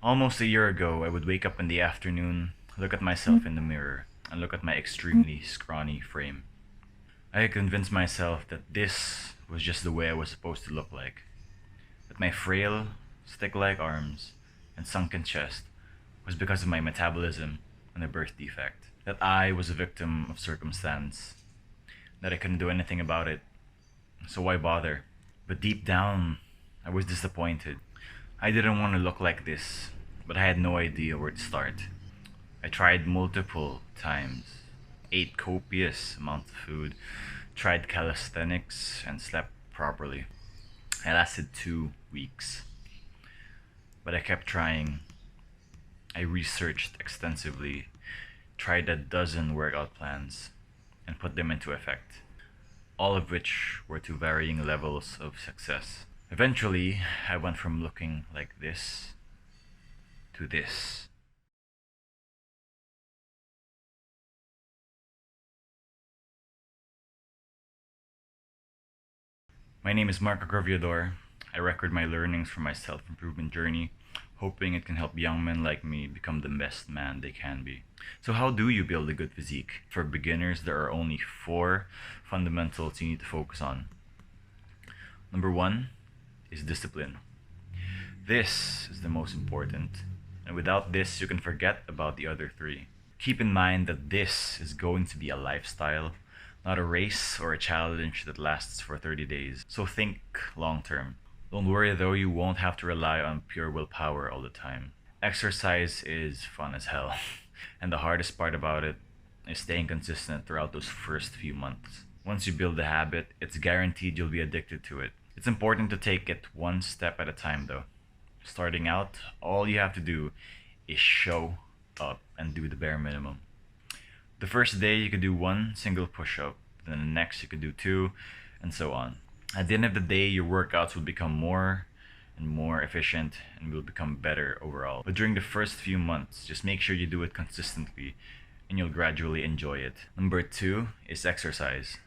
Almost a year ago, I would wake up in the afternoon, look at myself in the mirror, and look at my extremely scrawny frame. I had convinced myself that this was just the way I was supposed to look like. That my frail, stick-like arms and sunken chest was because of my metabolism and a birth defect. That I was a victim of circumstance. That I couldn't do anything about it. So why bother? But deep down, I was disappointed. I didn't want to look like this, but I had no idea where to start. I tried multiple times, ate copious amounts of food, tried calisthenics, and slept properly. I lasted 2 weeks, but I kept trying. I researched extensively, tried a dozen workout plans, and put them into effect, all of which were to varying levels of success. Eventually, I went from looking like this to this. My name is Marco Corviador. I record my learnings from my self-improvement journey, hoping it can help young men like me become the best man they can be. So how do you build a good physique? For beginners, there are only 4 fundamentals you need to focus on. Number 1 is discipline. This is the most important, and without this, you can forget about the other 3. Keep in mind that this is going to be a lifestyle, not a race or a challenge that lasts for 30 days. So think long term. Don't worry though, you won't have to rely on pure willpower all the time. Exercise is fun as hell, and the hardest part about it is staying consistent throughout those first few months. Once you build the habit, it's guaranteed you'll be addicted to it. It's important to take it one step at a time though. Starting out, all you have to do is show up and do the bare minimum. The first day you could do 1 single push-up, then the next you could do 2, and so on. At the end of the day, your workouts will become more and more efficient and will become better overall. But during the first few months, just make sure you do it consistently and you'll gradually enjoy it. Number 2 is exercise.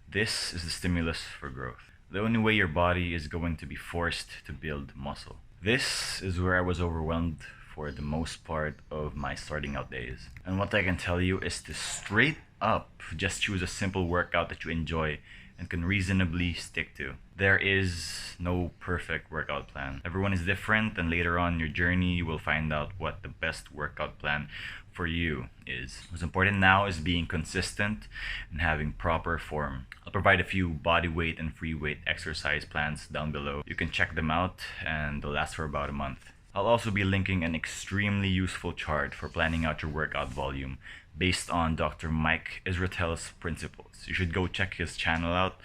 This is the stimulus for growth. The only way your body is going to be forced to build muscle. This is where I was overwhelmed for the most part of my starting out days. And what I can tell you is to straight up just choose a simple workout that you enjoy and can reasonably stick to. There is no perfect workout plan. Everyone is different, and later on in your journey you will find out what the best workout plan for you is. What's important now is being consistent and having proper form. I'll provide a few body weight and free weight exercise plans down below. You can check them out and they'll last for about a month. I'll also be linking an extremely useful chart for planning out your workout volume based on Dr. Mike Israetel's principles. You should go check his channel out.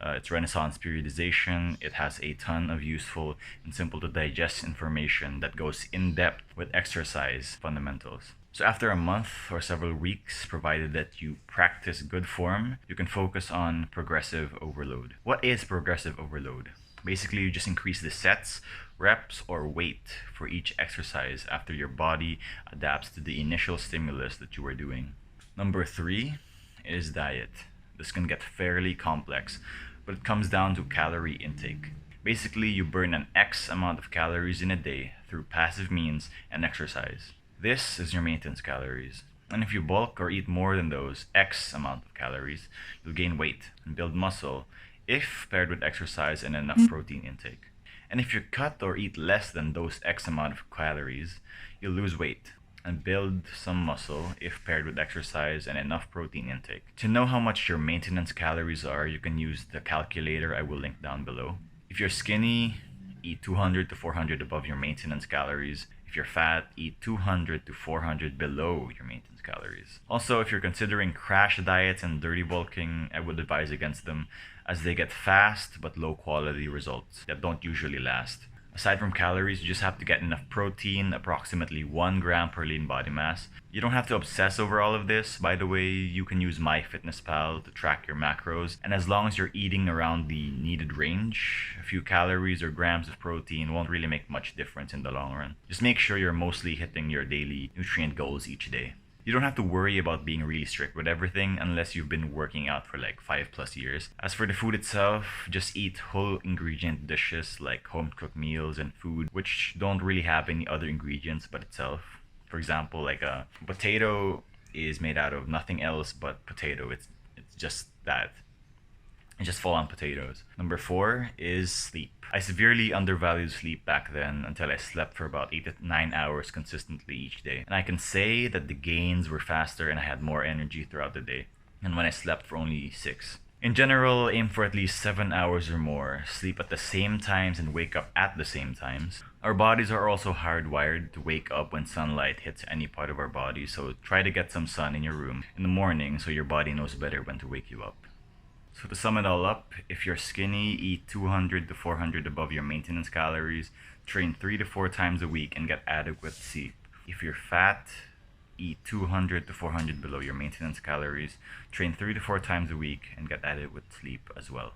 It's Renaissance Periodization. It has a ton of useful and simple to digest information that goes in depth with exercise fundamentals. So after a month or several weeks, provided that you practice good form, you can focus on progressive overload. What is progressive overload? Basically, you just increase the sets, reps, or weight for each exercise after your body adapts to the initial stimulus that you are doing. Number 3 is diet. This can get fairly complex, but it comes down to calorie intake. Basically, you burn an X amount of calories in a day through passive means and exercise. This is your maintenance calories. And if you bulk or eat more than those X amount of calories, you'll gain weight and build muscle if paired with exercise and enough protein intake. And if you cut or eat less than those X amount of calories, you'll lose weight and build some muscle if paired with exercise and enough protein intake. To know how much your maintenance calories are, you can use the calculator I will link down below. If you're skinny, eat 200 to 400 above your maintenance calories. If you're fat, eat 200 to 400 below your maintenance calories. Also, if you're considering crash diets and dirty bulking, I would advise against them, as they get fast but low quality results that don't usually last. Aside from calories, you just have to get enough protein, approximately 1 gram per lean body mass. You don't have to obsess over all of this. By the way, you can use MyFitnessPal to track your macros, and as long as you're eating around the needed range, a few calories or grams of protein won't really make much difference in the long run. Just make sure you're mostly hitting your daily nutrient goals each day. You don't have to worry about being really strict with everything unless you've been working out for like 5+ years. As for the food itself, just eat whole ingredient dishes like home cooked meals and food which don't really have any other ingredients but itself. For example, like a potato is made out of nothing else but potato. It's just that. And just full on potatoes. Number 4 is sleep. I severely undervalued sleep back then until I slept for about 8 to 9 hours consistently each day. And I can say that the gains were faster and I had more energy throughout the day than when I slept for only 6. In general, aim for at least 7 hours or more. Sleep at the same times and wake up at the same times. Our bodies are also hardwired to wake up when sunlight hits any part of our body, so try to get some sun in your room in the morning so your body knows better when to wake you up. So to sum it all up, if you're skinny, eat 200 to 400 above your maintenance calories, train 3 to 4 times a week, and get adequate sleep. If you're fat, eat 200 to 400 below your maintenance calories, train 3 to 4 times a week, and get adequate sleep as well.